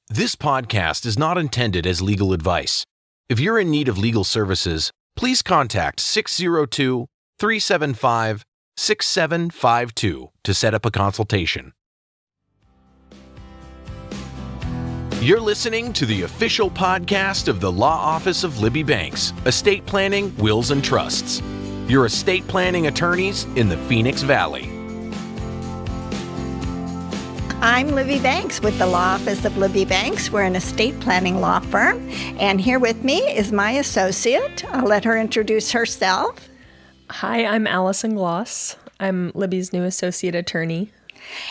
This podcast is not intended as legal advice. If you're in need of legal services, please contact 602-375-6752 to set up a consultation. You're listening to the official podcast of the Law Office of Libby Banks, Estate Planning, Wills, and Trusts. Your estate planning attorneys in the Phoenix Valley. I'm Libby Banks with the Law Office of Libby Banks. We're an estate planning law firm. And here with me is my associate. I'll let her introduce herself. Hi, I'm Alison Gloss. I'm Libby's new associate attorney.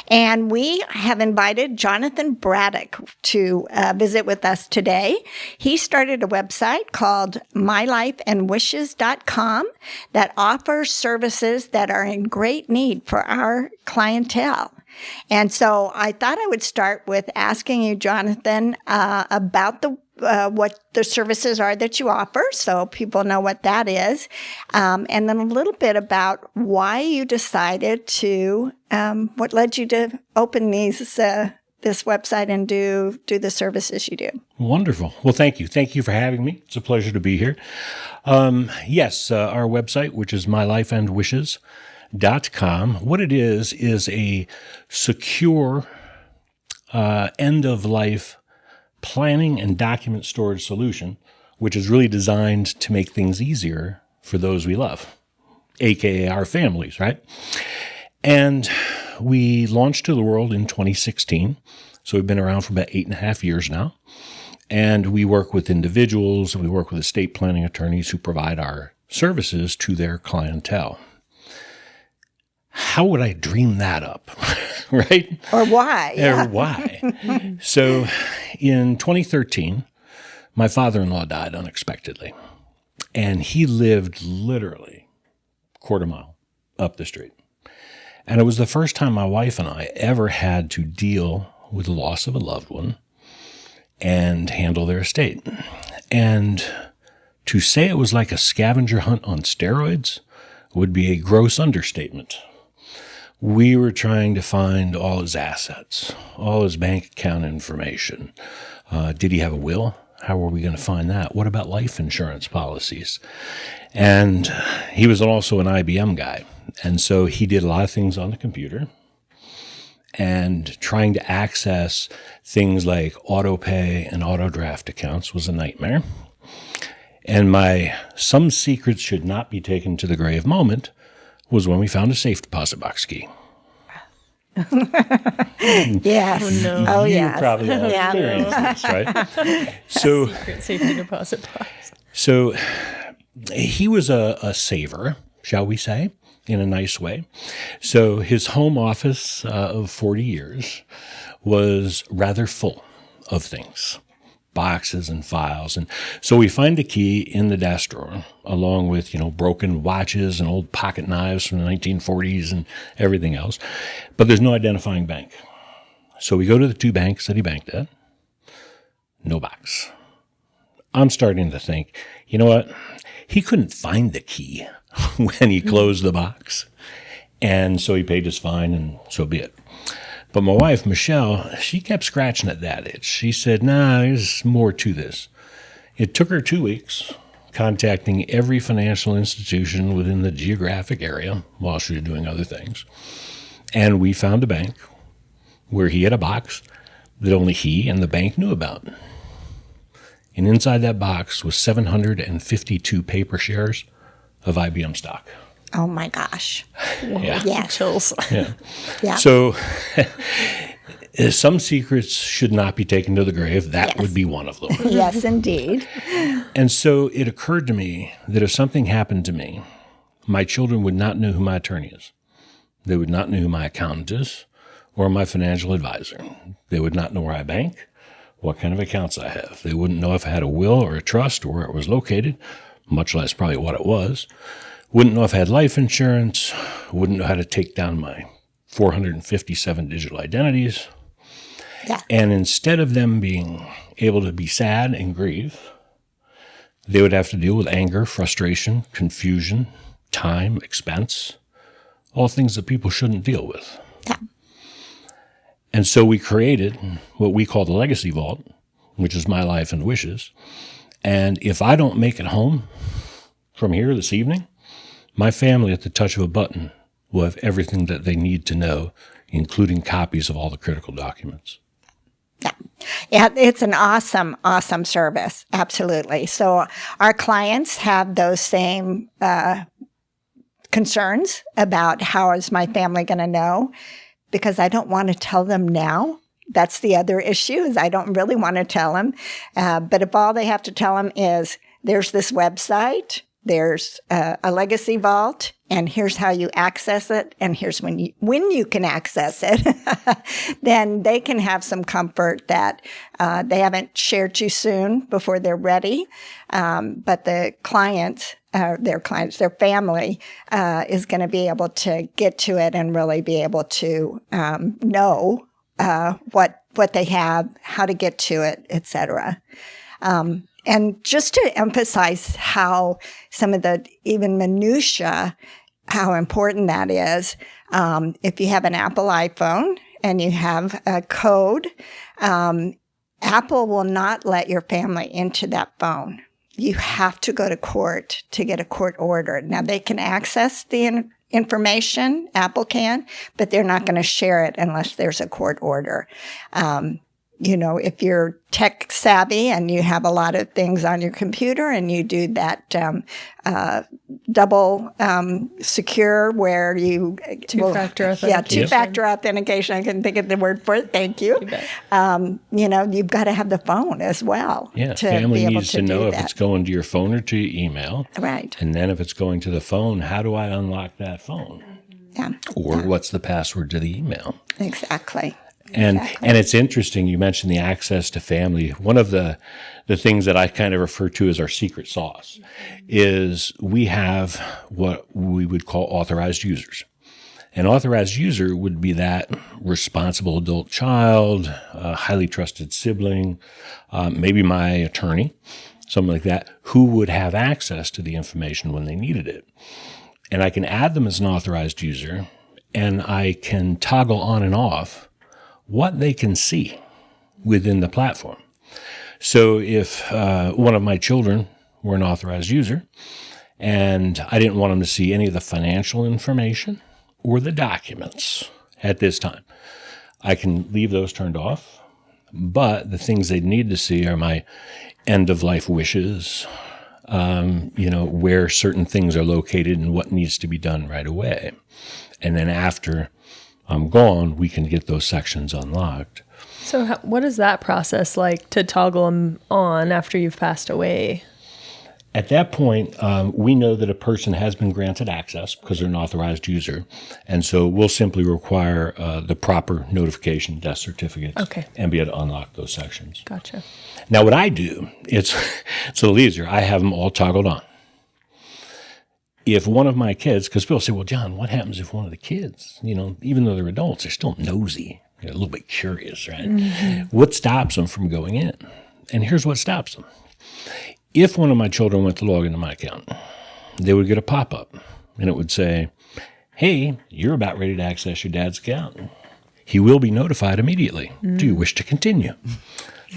And we have invited Jon Braddock to visit with us today. He started a website called mylifeandwishes.com that offers services that are in great need for our clientele. And so I thought I would start with asking you, Jonathan, about what the services are that you offer, so people know what that is, and then a little bit about why you decided to, what led you to open this website and do the services you do. Wonderful. Well, thank you. Thank you for having me. It's a pleasure to be here. Yes, our website, which is mylifeandwishes.com. What it is a secure end-of-life planning and document storage solution, which is really designed to make things easier for those we love, aka our families, right? And we launched to the world in 2016, so we've been around for about 8.5 years now. And we work with individuals, we work with estate planning attorneys who provide our services to their clientele. How would I dream that up, right? Or why? Yeah. Or why? So in 2013, my father-in-law died unexpectedly, and he lived literally a quarter mile up the street. And it was the first time my wife and I ever had to deal with the loss of a loved one and handle their estate. And to say it was like a scavenger hunt on steroids would be a gross understatement. We were trying to find all his assets, all his bank account information. Did he have a will? How were we going to find that? What about life insurance policies? And he was also an IBM guy. And so he did a lot of things on the computer. And trying to access things like auto pay and auto draft accounts was a nightmare. And my some secrets should not be taken to the grave moment was when we found a safe deposit box key. Yes. Oh, no. Oh, You yes. probably have experienced this, right? So, Secret safety deposit box. so he was a saver, shall we say, in a nice way. So his home office of 40 years was rather full of things. Boxes and files. And so we find the key in the desk drawer, along with, broken watches and old pocket knives from the 1940s and everything else. But there's no identifying bank. So we go to the two banks that he banked at. No box. I'm starting to think, you know what? He couldn't find the key when he closed the box. And so he paid his fine, and so be it. But my wife, Michelle, she kept scratching at that itch. She said, nah, there's more to this. It took her 2 weeks contacting every financial institution within the geographic area while she was doing other things. And we found a bank where he had a box that only he and the bank knew about. And inside that box was 752 paper shares of IBM stock. Oh, my gosh. Yeah. Yes. Chills. Yeah. Yeah. So some secrets should not be taken to the grave. That Yes. would be one of them. Yes, indeed. And so it occurred to me that if something happened to me, my children would not know who my attorney is. They would not know who my accountant is or my financial advisor. They would not know where I bank, what kind of accounts I have. They wouldn't know if I had a will or a trust or where it was located, much less probably what it was. Wouldn't know if I had life insurance, wouldn't know how to take down my 457 digital identities. Yeah. And instead of them being able to be sad and grieve, they would have to deal with anger, frustration, confusion, time, expense, all things that people shouldn't deal with. Yeah. And so we created what we call the Legacy Vault, which is my life and wishes. And if I don't make it home from here this evening, my family at the touch of a button will have everything that they need to know, including copies of all the critical documents. Yeah, it's an awesome, awesome service. Absolutely. So our clients have those same concerns about how is my family going to know, because I don't want to tell them now. That's the other issue, is I don't really want to tell them. But if all they have to tell them is there's this website, there's a Legacy Vault, and here's how you access it, and here's when you can access it, then they can have some comfort that they haven't shared too soon before they're ready. But the client, their family, is going to be able to get to it and really be able to know what they have, how to get to it, etc. And just to emphasize how some of the even minutia, how important that is, if you have an Apple iPhone and you have a code, Apple will not let your family into that phone. You have to go to court to get a court order. Now, they can access the information, Apple can, but they're not going to share it unless there's a court order. If you're tech savvy and you have a lot of things on your computer and you do that double secure where you two-factor authentication. Yeah, two-factor authentication. I couldn't think of the word for it. Thank you. You've got to have the phone as well. Yeah, to family be able needs to know if it's going to your phone or to your email. Right. And then if it's going to the phone, how do I unlock that phone? Yeah. Or what's the password to the email? Exactly. And it's interesting, you mentioned the access to family. One of the things that I kind of refer to as our secret sauce is we have what we would call authorized users. An authorized user would be that responsible adult child, a highly trusted sibling, maybe my attorney, something like that, who would have access to the information when they needed it. And I can add them as an authorized user, and I can toggle on and off what they can see within the platform. So if one of my children were an authorized user and I didn't want them to see any of the financial information or the documents at this time, I can leave those turned off. But the things they need to see are my end-of-life wishes, where certain things are located and what needs to be done right away. And then after I'm gone, we can get those sections unlocked. So what is that process like to toggle them on after you've passed away? At that point, we know that a person has been granted access because they're an authorized user. And so we'll simply require the proper notification, death certificates, and be able to unlock those sections. Gotcha. Now, what I do, it's a little easier. I have them all toggled on. If one of my kids, because people say, well, John, what happens if one of the kids, even though they're adults, they're still nosy, they're a little bit curious, right? Mm-hmm. What stops them from going in? And here's what stops them. If one of my children went to log into my account, they would get a pop-up, and it would say, hey, you're about ready to access your dad's account. He will be notified immediately. Mm. Do you wish to continue?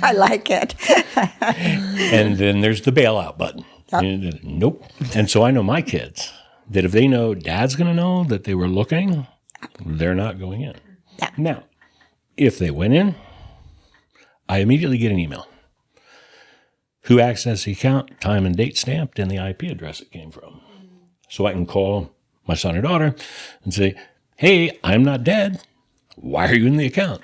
I like it. And then there's the bailout button. Yep. Nope. And so I know my kids that if they know dad's going to know that they were looking, they're not going in. Yeah. Now, if they went in, I immediately get an email. Who accessed the account, time and date stamped, and the IP address it came from. So I can call my son or daughter and say, hey, I'm not dead. Why are you in the account?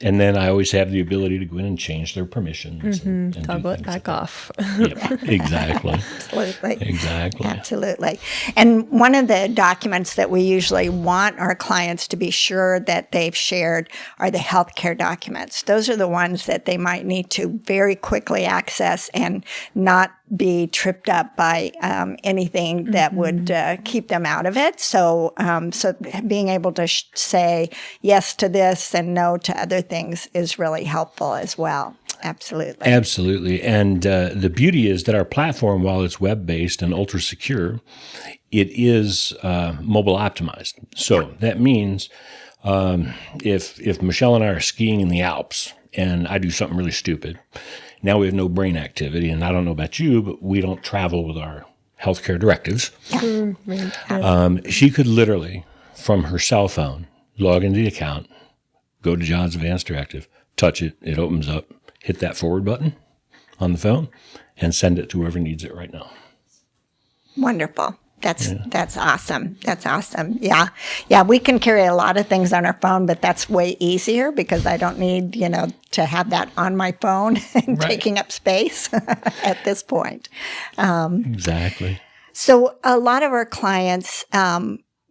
And then I always have the ability to go in and change their permissions. And toggle it back off. Yep, exactly. Absolutely. Exactly. Absolutely. And one of the documents that we usually want our clients to be sure that they've shared are the healthcare documents. Those are the ones that they might need to very quickly access and not be tripped up by anything that would keep them out of it. So being able to say yes to this and no to other things is really helpful as well. Absolutely. Absolutely. And the beauty is that our platform, while it's web-based and ultra-secure, it is mobile optimized. So that means If Michelle and I are skiing in the Alps and I do something really stupid, now we have no brain activity. And I don't know about you, but we don't travel with our healthcare directives. She could literally, from her cell phone, log into the account, go to John's Advanced Directive, touch it, it opens up, hit that forward button on the phone, and send it to whoever needs it right now. Wonderful. That's awesome. That's awesome. Yeah. We can carry a lot of things on our phone, but that's way easier because I don't need, to have that on my phone and taking up space at this point. Exactly. So a lot of our clients,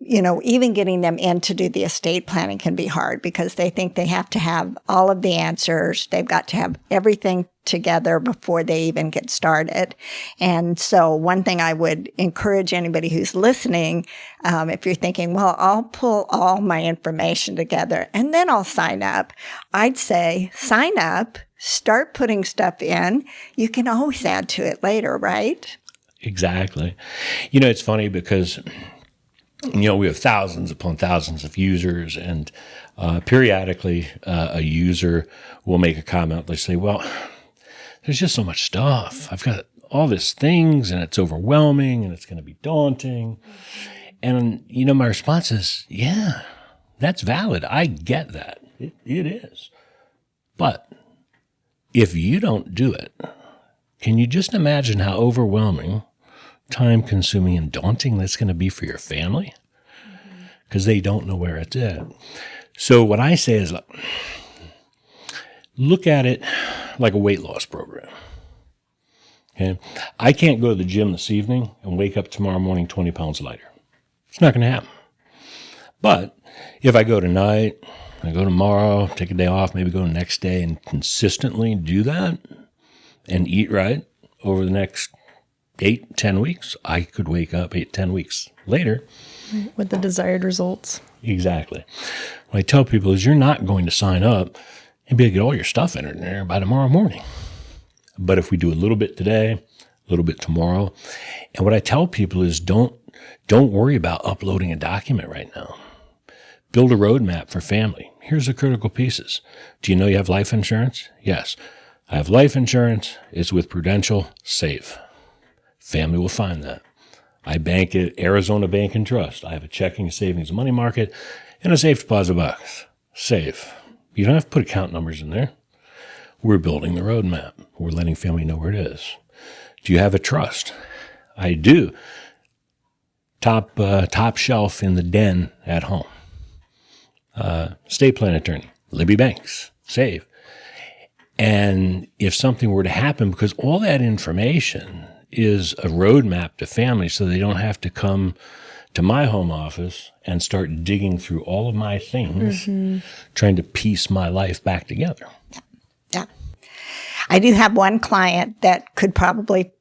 even getting them in to do the estate planning can be hard because they think they have to have all of the answers. They've got to have everything together before they even get started. And so one thing I would encourage anybody who's listening, if you're thinking, well, I'll pull all my information together and then I'll sign up. I'd say sign up, start putting stuff in. You can always add to it later, right? Exactly. It's funny because we have thousands upon thousands of users, and periodically a user will make a comment. They say, well, there's just so much stuff. I've got all these things, and it's overwhelming, and it's going to be daunting. And, my response is, yeah, that's valid. I get that. It is. But if you don't do it, can you just imagine how overwhelming, time-consuming, and daunting that's going to be for your family? Because they don't know where it's at. So what I say is, look at it like a weight loss program. Okay? I can't go to the gym this evening and wake up tomorrow morning 20 pounds lighter. It's not going to happen. But if I go tonight, I go tomorrow, take a day off, maybe go the next day, and consistently do that and eat right over the next 8-10 weeks, I could wake up 8-10 weeks later with the desired results. Exactly. What I tell people is you're not going to sign up and be able to get all your stuff in there by tomorrow morning. But if we do a little bit today, a little bit tomorrow, and what I tell people is don't worry about uploading a document right now. Build a roadmap for family. Here's the critical pieces. Do you know you have life insurance? Yes. I have life insurance. It's with Prudential. Save. Family will find that. I bank at Arizona Bank and Trust. I have a checking, savings, money market, and a safe deposit box. Save. You don't have to put account numbers in there. We're building the roadmap. We're letting family know where it is. Do you have a trust? I do. Top shelf in the den at home. Estate plan attorney, Libby Banks. Save. And if something were to happen, because all that information is a roadmap to family so they don't have to come to my home office and start digging through all of my things, trying to piece my life back together. Yeah. I do have one client that could probably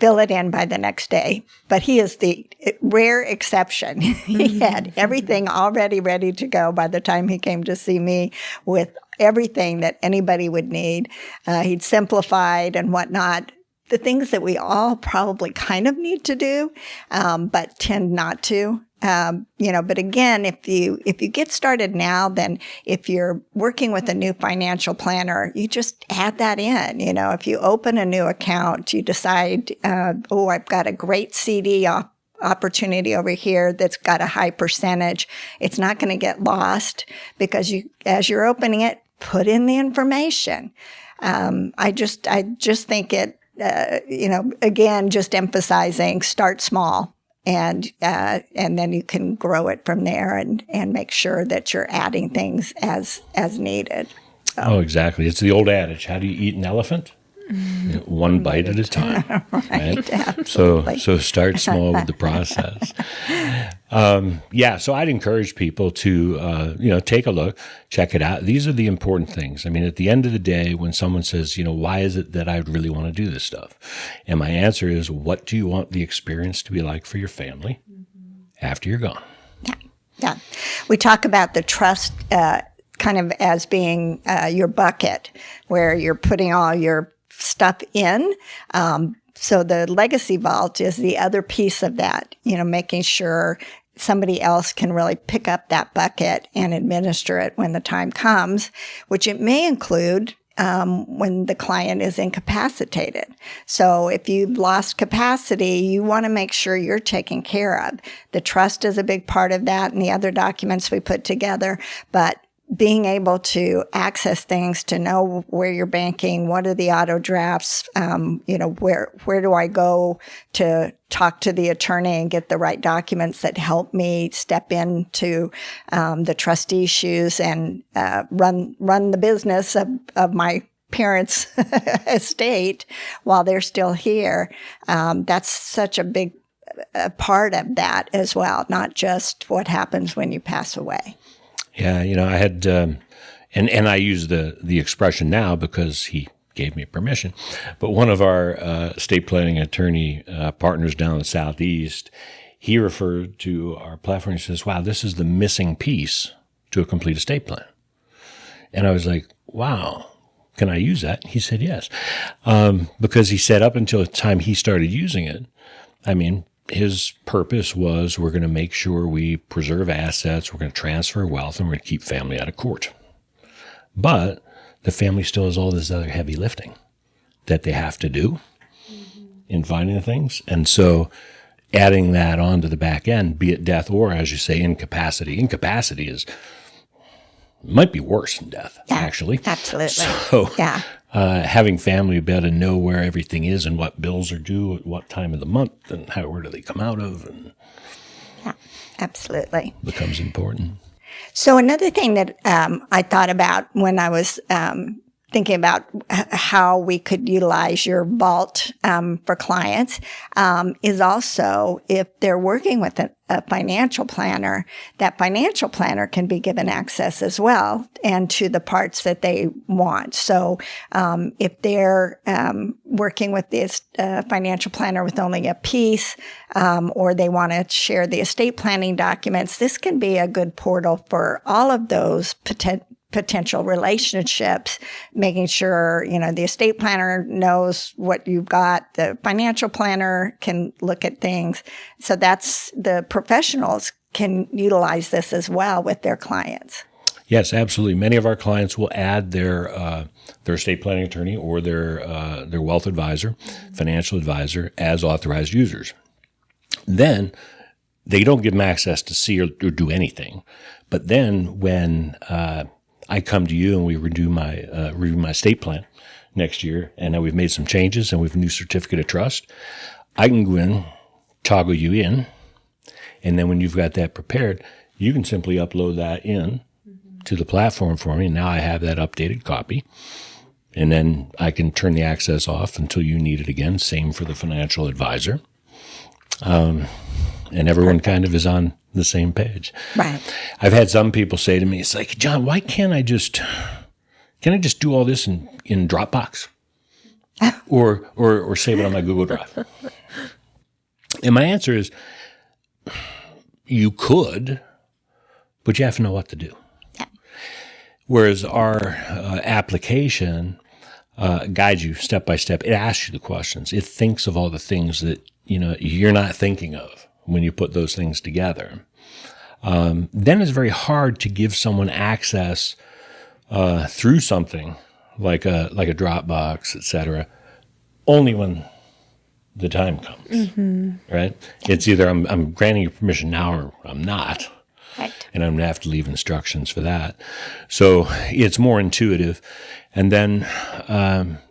fill it in by the next day, but he is the rare exception. He had everything already ready to go by the time he came to see me with everything that anybody would need. He'd simplified and whatnot. The things that we all probably kind of need to do, but tend not to. But again, if you get started now, then if you're working with a new financial planner, you just add that in. If you open a new account, you decide, I've got a great CD opportunity over here that's got a high percentage. It's not going to get lost because as you're opening it, put in the information. I just think it. Again, just emphasizing start small and then you can grow it from there and make sure that you're adding things as needed. So. Oh, exactly. It's the old adage. How do you eat an elephant? One bite at a time. right? So start small with the process. So I'd encourage people to, take a look, check it out. These are the important things. I mean, at the end of the day, when someone says, why is it that I really want to do this stuff? And my answer is, what do you want the experience to be like for your family after you're gone? Yeah. We talk about the trust kind of as being your bucket where you're putting all your stuff in. So the legacy vault is the other piece of that, making sure somebody else can really pick up that bucket and administer it when the time comes, which it may include when the client is incapacitated. So if you've lost capacity, you want to make sure you're taken care of. The trust is a big part of that and the other documents we put together, but being able to access things, to know where you're banking, what are the auto drafts, where do I go to talk to the attorney and get the right documents that help me step into the trustee's shoes and run the business of my parents' estate while they're still here. That's such a big part of that as well, not just what happens when you pass away. Yeah, I had, and I use the expression now because he gave me permission, but one of our estate planning attorney partners down in the Southeast, he referred to our platform and says, wow, this is the missing piece to a complete estate plan. And I was like, wow, can I use that? He said yes, because he said up until the time he started using it, his purpose was we're going to make sure we preserve assets, we're going to transfer wealth, and we're going to keep family out of court. But the family still has all this other heavy lifting that they have to do in finding the things. And so adding that onto the back end, be it death or, as you say, incapacity. Incapacity might be worse than death, actually. Absolutely. So having family be able to know where everything is and what bills are due at what time of the month and where do they come out of, and absolutely becomes important. So another thing that I thought about when I was thinking about how we could utilize your vault for clients is also if they're working with a financial planner, that financial planner can be given access as well and to the parts that they want. So if they're working with this financial planner with only a piece or they want to share the estate planning documents, this can be a good portal for all of those potential relationships, making sure, the estate planner knows what you've got. The financial planner can look at things. So that's the professionals can utilize this as well with their clients. Yes, absolutely. Many of our clients will add their estate planning attorney or their wealth advisor, financial advisor as authorized users. Then they don't give them access to see or do anything. But then when I come to you and we review my estate plan next year, and now we've made some changes and we have a new certificate of trust, I can go in, toggle you in, and then when you've got that prepared, you can simply upload that in to the platform for me. And now I have that updated copy, and then I can turn the access off until you need it again. Same for the financial advisor. And everyone kind of is on the same page. Right. I've had some people say to me, it's like, John, why can't I just do all this in Dropbox or save it on my Google Drive? And my answer is, you could, but you have to know what to do. Yeah. Whereas our application guides you step by step. It asks you the questions. It thinks of all the things that you're not thinking of when you put those things together. Then it's very hard to give someone access through something like a Dropbox, et cetera, only when the time comes, right? It's either I'm granting you permission now or I'm not, right. And I'm going to have to leave instructions for that. So it's more intuitive. And then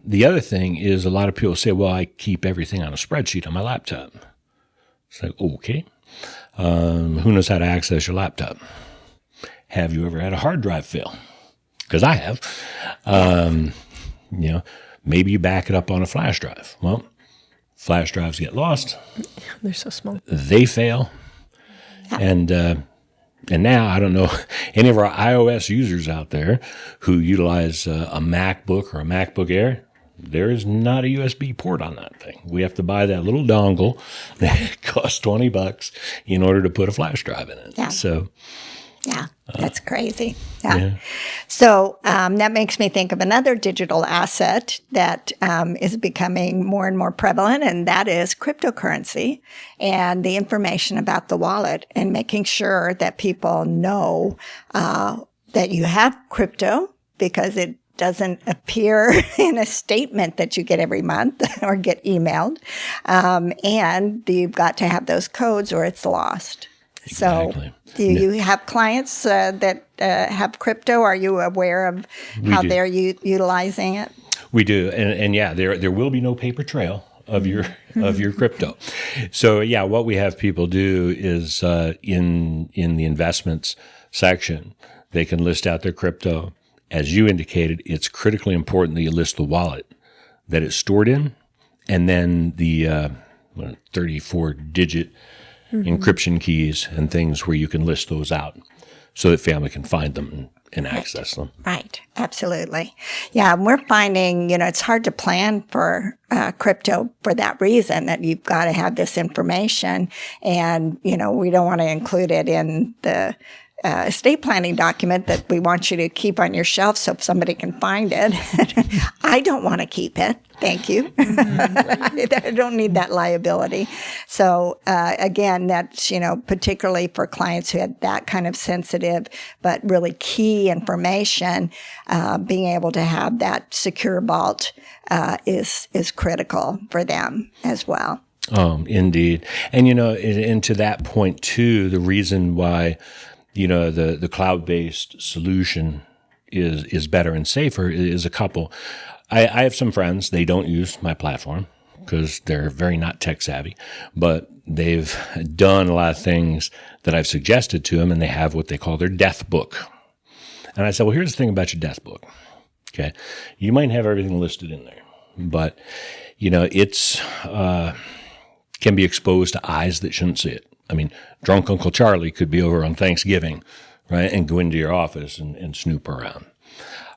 the other thing is a lot of people say, well, I keep everything on a spreadsheet on my laptop. It's like, okay. Who knows how to access your laptop? Have you ever had a hard drive fail? Because I have. Maybe you back it up on a flash drive. Well, flash drives get lost. They're so small. They fail. And now I don't know any of our iOS users out there who utilize a MacBook or a MacBook Air. There is not a USB port on that thing. We have to buy that little dongle that costs $20 in order to put a flash drive in it. Yeah. So Yeah, that's crazy. Yeah. So that makes me think of another digital asset that is becoming more and more prevalent, and that is cryptocurrency and the information about the wallet and making sure that people know that you have crypto, because it doesn't appear in a statement that you get every month or get emailed. And you've got to have those codes or it's lost. Exactly. So do you have clients that have crypto? Are you aware of how they're utilizing it? We do. And yeah, there will be no paper trail of your crypto. So yeah, what we have people do is in the investments section, they can list out their crypto. As you indicated, it's critically important that you list the wallet that it's stored in, and then the 34-digit encryption keys and things where you can list those out so that family can find them and access them. Right. Absolutely. Yeah. And we're finding, it's hard to plan for crypto for that reason, that you've got to have this information, and, we don't want to include it in the estate planning document that we want you to keep on your shelf so somebody can find it. I don't want to keep it. Thank you. I don't need that liability. So again, that's, particularly for clients who had that kind of sensitive but really key information, being able to have that secure vault is critical for them as well. Indeed. And, and to that point too, the reason why the cloud-based solution is better and safer is a couple. I have some friends, they don't use my platform because they're very not tech savvy, but they've done a lot of things that I've suggested to them, and they have what they call their death book. And I said, well, here's the thing about your death book. Okay. You might have everything listed in there, but it's, can be exposed to eyes that shouldn't see it. I mean, drunk Uncle Charlie could be over on Thanksgiving, right, and go into your office and snoop around.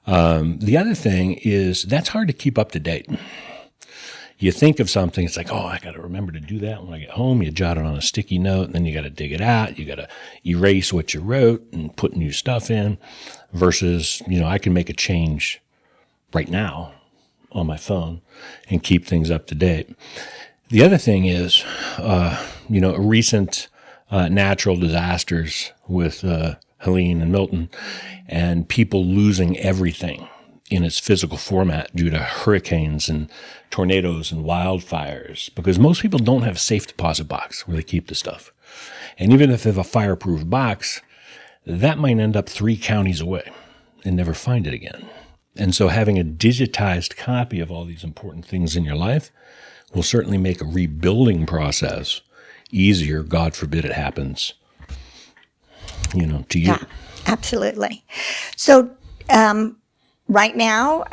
The other thing is that's hard to keep up to date. You think of something, it's like, oh, I got to remember to do that when I get home. You jot it on a sticky note, and then you got to dig it out. You got to erase what you wrote and put new stuff in versus, I can make a change right now on my phone and keep things up to date. The other thing is, recent natural disasters with Helene and Milton, and people losing everything in its physical format due to hurricanes and tornadoes and wildfires, because most people don't have a safe deposit box where they keep the stuff. And even if they have a fireproof box, that might end up 3 counties away and never find it again. And so having a digitized copy of all these important things in your life will certainly make a rebuilding process easier. God forbid it happens, to you. Yeah, absolutely. So right now,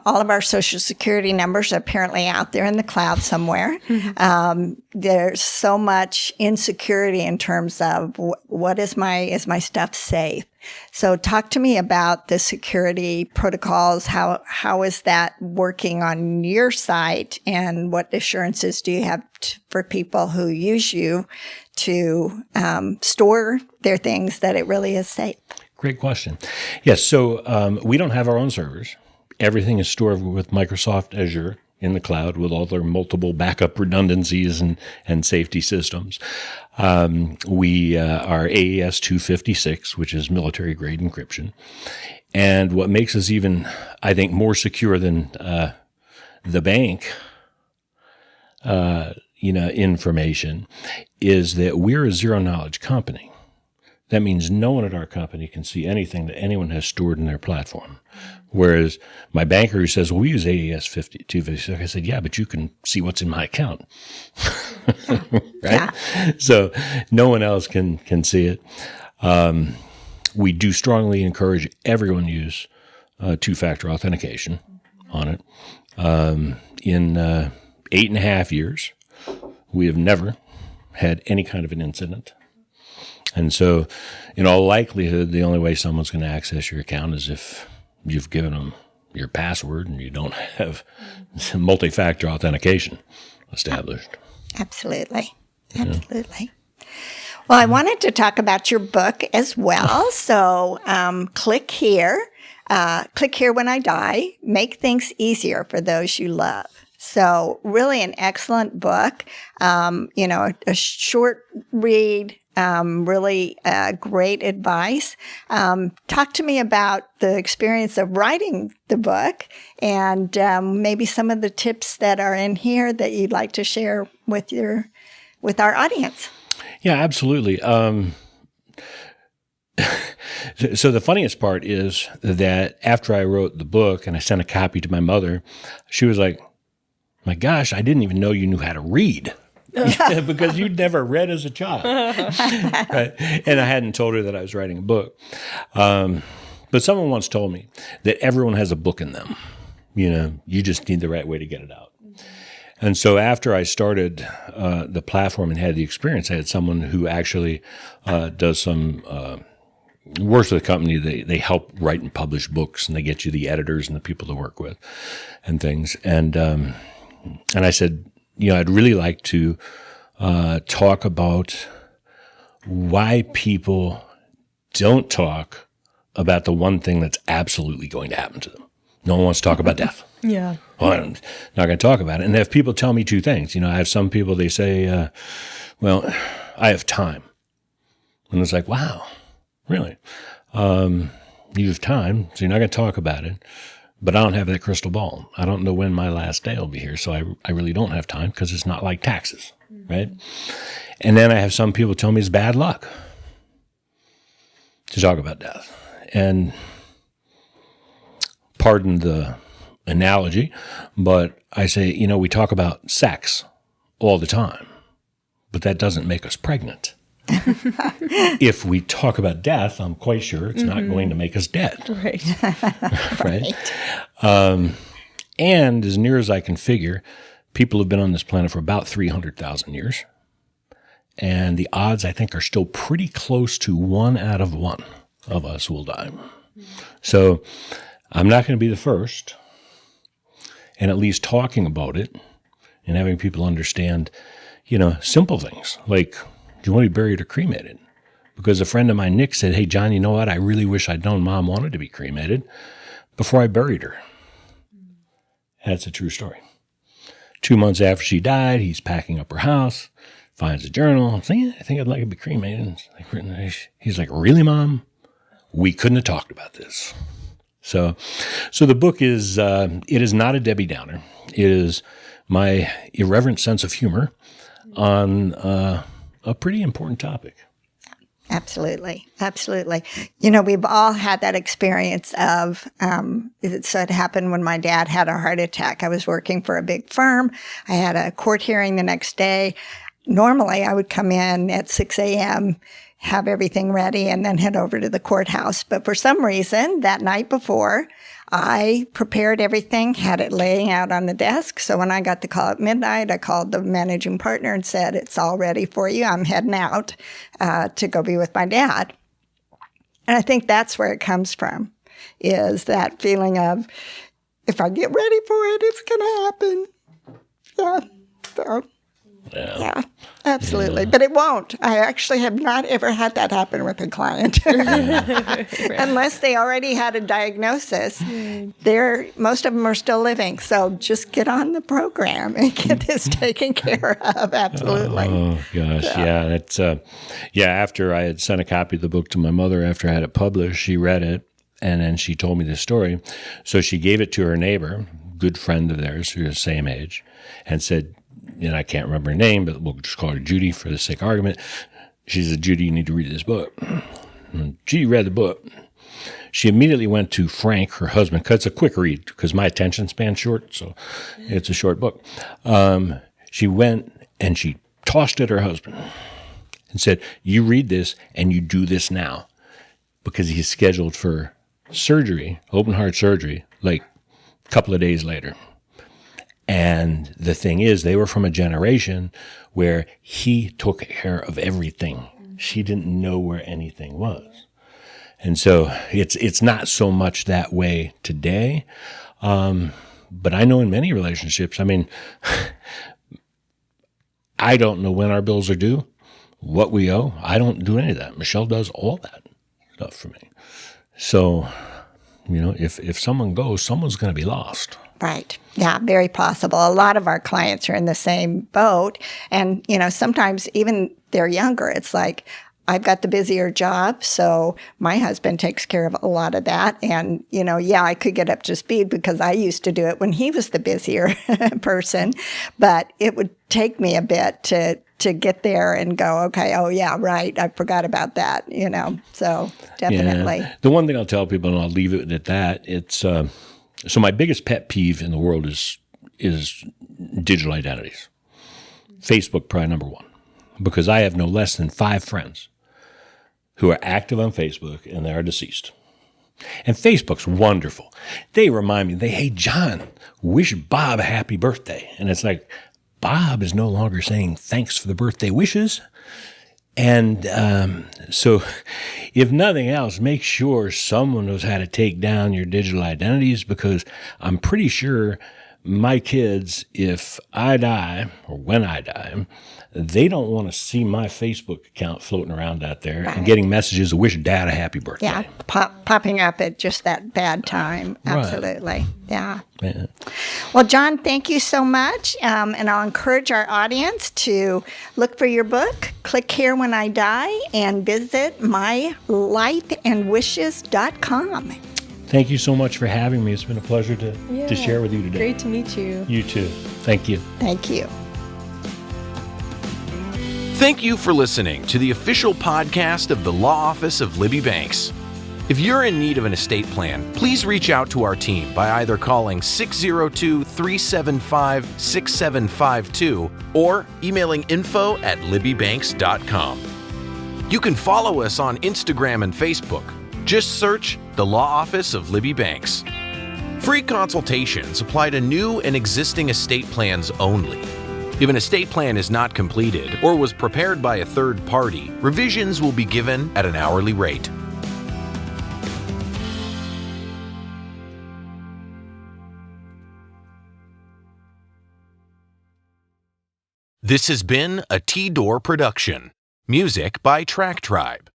all of our Social Security numbers are apparently out there in the cloud somewhere. There's so much insecurity in terms of what is my stuff safe? So talk to me about the security protocols. How is that working on your site, and what assurances do you have for people who use you to store their things that it really is safe? Great question. Yes, so we don't have our own servers. Everything is stored with Microsoft Azure in the cloud with all their multiple backup redundancies and safety systems. We are AES 256, which is military-grade encryption. And what makes us even, I think, more secure than the bank information is that we're a zero-knowledge company. That means no one at our company can see anything that anyone has stored in their platform. Whereas my banker who says, well, we use AES 256, I said, yeah, but you can see what's in my account. Right? Yeah. So no one else can see it. We do strongly encourage everyone to use two-factor authentication on it. In 8.5 years, we have never had any kind of an incident. And so, in all likelihood, the only way someone's going to access your account is if you've given them your password and you don't have multi-factor authentication established. Absolutely. Absolutely. Well, I wanted to talk about your book as well. So click here. Click here when I die. Make things easier for those you love. So really an excellent book. A short read. Really great advice. Talk to me about the experience of writing the book and maybe some of the tips that are in here that you'd like to share with our audience. Yeah, absolutely. So the funniest part is that after I wrote the book and I sent a copy to my mother, she was like, "My gosh, I didn't even know you knew how to read." Because you'd never read as a child. Right? And I hadn't told her that I was writing a book. But someone once told me that everyone has a book in them. You just need the right way to get it out. And so after I started the platform and had the experience, I had someone who actually does some works with a company. They help write and publish books, and they get you the editors and the people to work with and things. And I said, I'd really like to talk about why people don't talk about the one thing that's absolutely going to happen to them. No one wants to talk about death. Yeah. Well, I'm not going to talk about it. And if people tell me two things, I have some people, they say, well, I have time. And it's like, wow, really? You have time, so you're not going to talk about it. But I don't have that crystal ball. I don't know when my last day will be here, so I really don't have time because it's not like taxes, right? And then I have some people tell me it's bad luck to talk about death. And pardon the analogy, but I say, we talk about sex all the time, but that doesn't make us pregnant. If we talk about death, I'm quite sure it's not going to make us dead. Right. Right? And as near as I can figure, people have been on this planet for about 300,000 years. And the odds, I think, are still pretty close to 1 out of 1 of us will die. So I'm not going to be the first. And at least talking about it and having people understand, simple things like, do you want to be buried or cremated? Because a friend of mine, Nick, said, "Hey, John, you know what? I really wish I'd known Mom wanted to be cremated before I buried her." That's a true story. 2 months after she died, he's packing up her house, finds a journal. I'm saying, I think I'd like to be cremated. He's like, "Really, Mom? We couldn't have talked about this." So the book is, it is not a Debbie Downer. It is my irreverent sense of humor on a pretty important topic. Absolutely. Absolutely. We've all had that experience of, it happened when my dad had a heart attack. I was working for a big firm. I had a court hearing the next day. Normally I would come in at 6 a.m., have everything ready, and then head over to the courthouse. But for some reason, that night before, I prepared everything, had it laying out on the desk. So when I got the call at midnight, I called the managing partner and said, "It's all ready for you. I'm heading out to go be with my dad." And I think that's where it comes from, is that feeling of, if I get ready for it, it's going to happen. Yeah. So, yeah, absolutely. Yeah. But it won't. I actually have not ever had that happen with a client. Unless they already had a diagnosis. Most of them are still living. So just get on the program and get this taken care of. Absolutely. Oh, gosh. Yeah. It's, after I had sent a copy of the book to my mother after I had it published, she read it, and then she told me this story. So she gave it to her neighbor, good friend of theirs, who's the same age, and said, and I can't remember her name, but we'll just call her Judy for the sake of argument. She said, "Judy, you need to read this book." And Judy read the book. She immediately went to Frank, her husband, because it's a quick read, because my attention span's short, so it's a short book. She went and she tossed it at her husband and said, "You read this and you do this now," because he's scheduled for surgery, open heart surgery, like a couple of days later. And the thing is, they were from a generation where he took care of everything. She didn't know where anything was. And so it's not so much that way today. But I know in many relationships, I mean, I don't know when our bills are due. what we owe. I don't do any of that. Michelle does all that stuff for me. So, if someone goes, someone's going to be lost. Right. Yeah, very possible. A lot of our clients are in the same boat. And, sometimes even they're younger. It's like, I've got the busier job, so my husband takes care of a lot of that. And, I could get up to speed because I used to do it when he was the busier person. But it would take me a bit to get there and go, okay, oh, yeah, right, I forgot about that, So definitely. Yeah. The one thing I'll tell people, and I'll leave it at that, it's so my biggest pet peeve in the world is digital identities. Facebook, probably number one, because I have no less than 5 friends who are active on Facebook and they are deceased. And Facebook's wonderful. They remind me, hey, John, wish Bob a happy birthday. And it's like, Bob is no longer saying thanks for the birthday wishes. And so if nothing else, make sure someone knows how to take down your digital identities, because I'm pretty sure my kids, if I die or when I die, they don't want to see my Facebook account floating around out there and getting messages of wish Dad a happy birthday. Yeah, popping up at just that bad time. Absolutely. Right. Yeah. Well, John, thank you so much. And I'll encourage our audience to look for your book, Click Here When I Die, and visit mylifeandwishes.com. Thank you so much for having me. It's been a pleasure to share with you today. Great to meet you. You too. Thank you. Thank you. Thank you for listening to the official podcast of the Law Office of Libby Banks. If you're in need of an estate plan, please reach out to our team by either calling 602-375-6752 or emailing info@libbybanks.com. You can follow us on Instagram and Facebook. Just search the Law Office of Libby Banks. Free consultations apply to new and existing estate plans only. If an estate plan is not completed or was prepared by a third party, revisions will be given at an hourly rate. This has been a T-Door production. Music by Track Tribe.